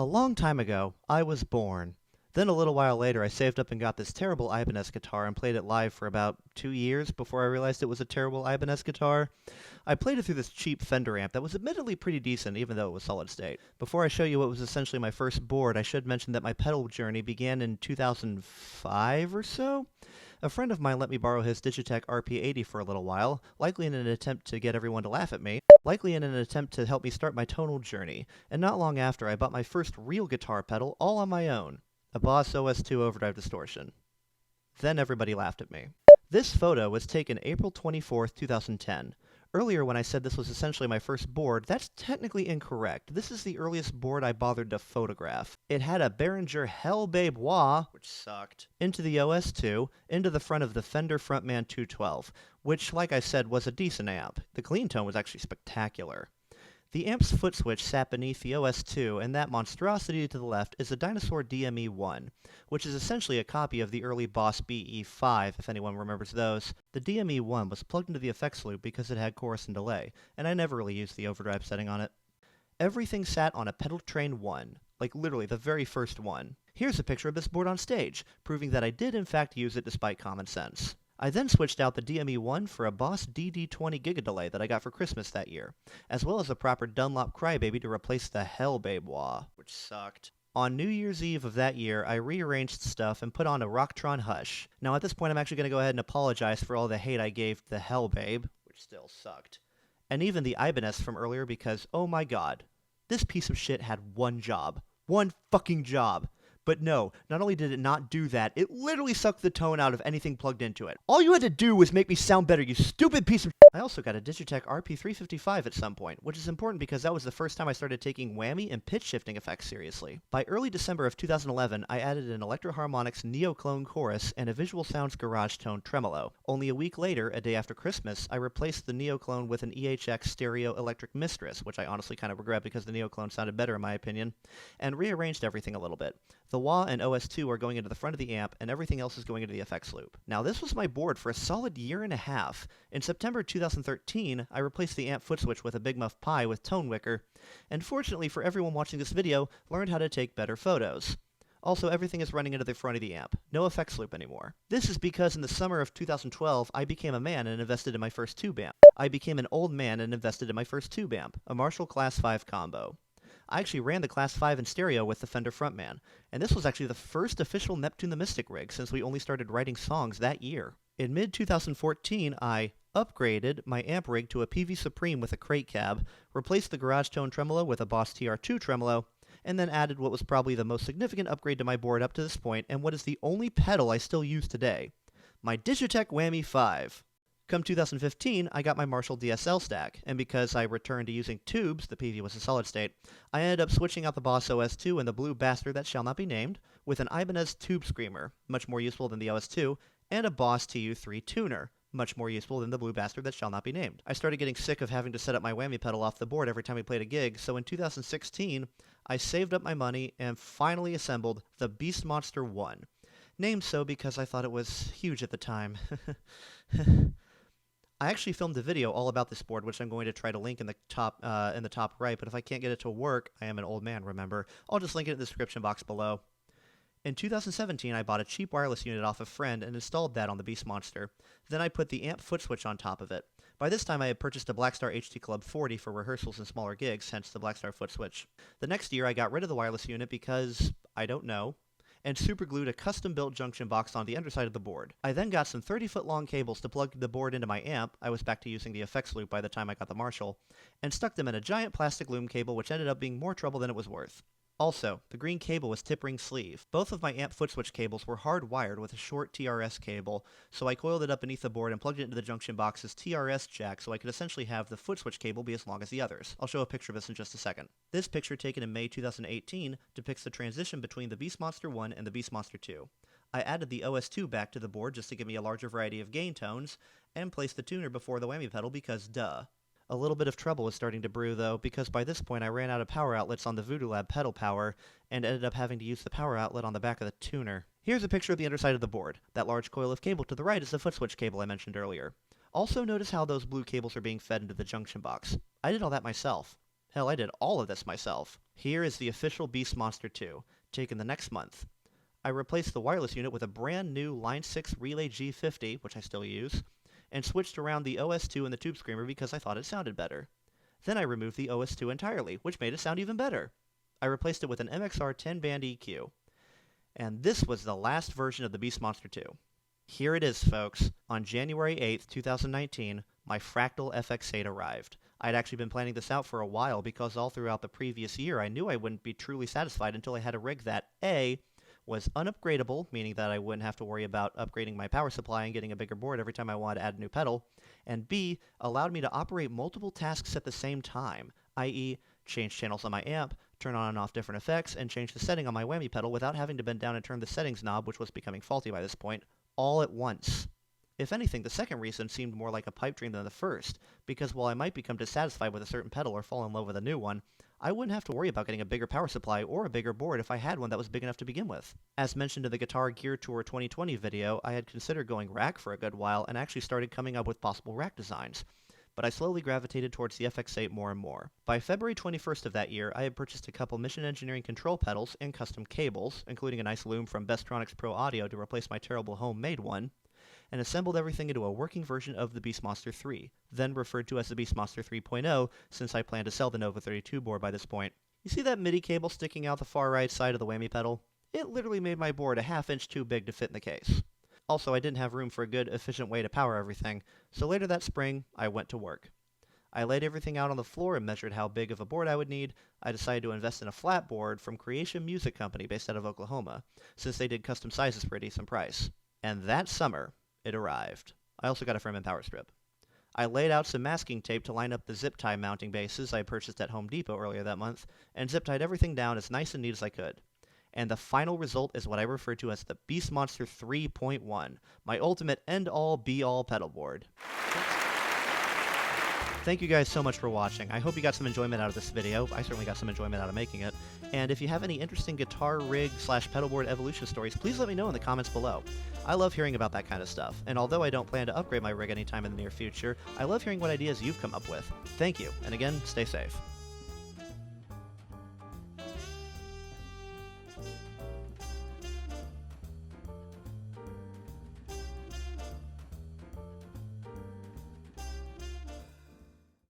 A long time ago, I was born. Then a little while later, I saved up and got this terrible Ibanez guitar and played it live for about 2 years before I realized it was a terrible Ibanez guitar. I played it through this cheap Fender amp that was admittedly pretty decent, even though it was solid state. Before I show you what was essentially my first board, I should mention that my pedal journey began in 2005 or so. A friend of mine let me borrow his Digitech RP80 for a little while, likely in an attempt to get everyone to laugh at me, likely in an attempt to help me start my tonal journey, and not long after I bought my first real guitar pedal all on my own, a Boss OS2 overdrive distortion. Then everybody laughed at me. This photo was taken April 24th, 2010. Earlier when I said this was essentially my first board, that's technically incorrect. This is the earliest board I bothered to photograph. It had a Behringer Hellbabe wah, which sucked, into the OS2, into the front of the Fender Frontman 212, which, like I said, was a decent amp. The clean tone was actually spectacular. The amp's foot switch sat beneath the OS2, and that monstrosity to the left is a Dinosaur DME-1, which is essentially a copy of the early Boss BE-5, if anyone remembers those. The DME-1 was plugged into the effects loop because it had chorus and delay, and I never really used the overdrive setting on it. Everything sat on a Pedal Train 1, like literally the very first one. Here's a picture of this board on stage, proving that I did in fact use it despite common sense. I then switched out the DME-1 for a Boss DD20 Gigadelay that I got for Christmas that year, as well as a proper Dunlop Crybaby to replace the Hellbabe wah, which sucked. On New Year's Eve of that year, I rearranged stuff and put on a Rocktron Hush. Now at this point I'm actually going to go ahead and apologize for all the hate I gave the Hellbabe, which still sucked, and even the Ibanez from earlier because, oh my god, this piece of shit had one job. One fucking job. But no, not only did it not do that, it literally sucked the tone out of anything plugged into it. All you had to do was make me sound better, you stupid piece of I also got a Digitech RP355 at some point, which is important because that was the first time I started taking whammy and pitch shifting effects seriously. By early December of 2011, I added an Electro-Harmonix Neoclone chorus and a Visual Sounds Garage Tone tremolo. Only a week later, a day after Christmas, I replaced the Neoclone with an EHX Stereo Electric Mistress, which I honestly kind of regret because the Neoclone sounded better in my opinion, and rearranged everything a little bit. The wah and OS2 are going into the front of the amp, and everything else is going into the effects loop. Now this was my board for a solid year and a half. In September 2013, I replaced the amp foot switch with a Big Muff Pi with Tone Wicker, and fortunately for everyone watching this video, learned how to take better photos. Also, everything is running into the front of the amp. No effects loop anymore. This is because in the summer of 2012, I became a man and invested in my first tube amp. I became an old man and invested in my first tube amp, a Marshall Class 5 combo. I actually ran the Class 5 in stereo with the Fender Frontman, and this was actually the first official Neptune the Mystic rig since we only started writing songs that year. In mid-2014, I upgraded my amp rig to a PV Supreme with a crate cab, replaced the Garage Tone tremolo with a Boss TR2 tremolo, and then added what was probably the most significant upgrade to my board up to this point, and what is the only pedal I still use today, my Digitech Whammy 5. Come 2015, I got my Marshall DSL stack, and because I returned to using tubes, the PV was a solid state, I ended up switching out the Boss OS2 and the blue bastard that shall not be named, with an Ibanez Tube Screamer, much more useful than the OS2, and a Boss TU3 tuner, much more useful than the blue bastard that shall not be named. I started getting sick of having to set up my whammy pedal off the board every time we played a gig, so in 2016, I saved up my money and finally assembled the Beast Monster 1. Named so because I thought it was huge at the time. I actually filmed a video all about this board, which I'm going to try to link in the top right, but if I can't get it to work, I am an old man, remember, I'll just link it in the description box below. In 2017, I bought a cheap wireless unit off a friend and installed that on the Beast Monster. Then I put the amp foot switch on top of it. By this time, I had purchased a Blackstar HT Club 40 for rehearsals and smaller gigs, hence the Blackstar foot switch. The next year, I got rid of the wireless unit because, I don't know, and superglued a custom-built junction box on the underside of the board. I then got some 30-foot long cables to plug the board into my amp, I was back to using the effects loop by the time I got the Marshall, and stuck them in a giant plastic loom cable which ended up being more trouble than it was worth. Also, the green cable was tip ring sleeve. Both of my amp foot switch cables were hardwired with a short TRS cable, so I coiled it up beneath the board and plugged it into the junction box's TRS jack so I could essentially have the foot switch cable be as long as the others. I'll show a picture of this in just a second. This picture, taken in May 2018, depicts the transition between the Beast Monster 1 and the Beast Monster 2. I added the OS2 back to the board just to give me a larger variety of gain tones, and placed the tuner before the whammy pedal because duh. A little bit of trouble was starting to brew, though, because by this point I ran out of power outlets on the Voodoo Lab pedal power, and ended up having to use the power outlet on the back of the tuner. Here's a picture of the underside of the board. That large coil of cable to the right is the foot switch cable I mentioned earlier. Also notice how those blue cables are being fed into the junction box. I did all that myself. Hell, I did all of this myself. Here is the official Beast Monster 2, taken the next month. I replaced the wireless unit with a brand new Line 6 Relay G50, which I still use, and switched around the OS2 and the Tube Screamer because I thought it sounded better. Then I removed the OS2 entirely, which made it sound even better. I replaced it with an MXR 10-band EQ. And this was the last version of the Beast Monster 2. Here it is, folks. On January 8th, 2019, my Fractal FX8 arrived. I'd actually been planning this out for a while because all throughout the previous year I knew I wouldn't be truly satisfied until I had a rig that A, was unupgradable, meaning that I wouldn't have to worry about upgrading my power supply and getting a bigger board every time I wanted to add a new pedal, and B, allowed me to operate multiple tasks at the same time, i.e., change channels on my amp, turn on and off different effects, and change the setting on my whammy pedal without having to bend down and turn the settings knob, which was becoming faulty by this point, all at once. If anything, the second reason seemed more like a pipe dream than the first, because while I might become dissatisfied with a certain pedal or fall in love with a new one, I wouldn't have to worry about getting a bigger power supply or a bigger board if I had one that was big enough to begin with. As mentioned in the Guitar Gear Tour 2020 video, I had considered going rack for a good while and actually started coming up with possible rack designs, but I slowly gravitated towards the FX8 more and more. By February 21st of that year, I had purchased a couple Mission Engineering control pedals and custom cables, including a nice loom from Bestronix Pro Audio to replace my terrible homemade one, and assembled everything into a working version of the Beastmaster 3, then referred to as the Beastmaster 3.0 since I plan to sell the Nova 32 board by this point. You see that MIDI cable sticking out the far right side of the whammy pedal? It literally made my board a half-inch too big to fit in the case. Also, I didn't have room for a good, efficient way to power everything, so later that spring, I went to work. I laid everything out on the floor and measured how big of a board I would need. I decided to invest in a flat board from Creation Music Company based out of Oklahoma, since they did custom sizes for a decent price. And that summer, it arrived. I also got a frame and power strip. I laid out some masking tape to line up the zip tie mounting bases I purchased at Home Depot earlier that month, and zip tied everything down as nice and neat as I could. And the final result is what I refer to as the Beastmaster 3.1, my ultimate end-all, be-all pedal board. Thank you guys so much for watching. I hope you got some enjoyment out of this video. I certainly got some enjoyment out of making it. And if you have any interesting guitar rig / pedalboard evolution stories, please let me know in the comments below. I love hearing about that kind of stuff, and although I don't plan to upgrade my rig anytime in the near future, I love hearing what ideas you've come up with. Thank you, and again, stay safe.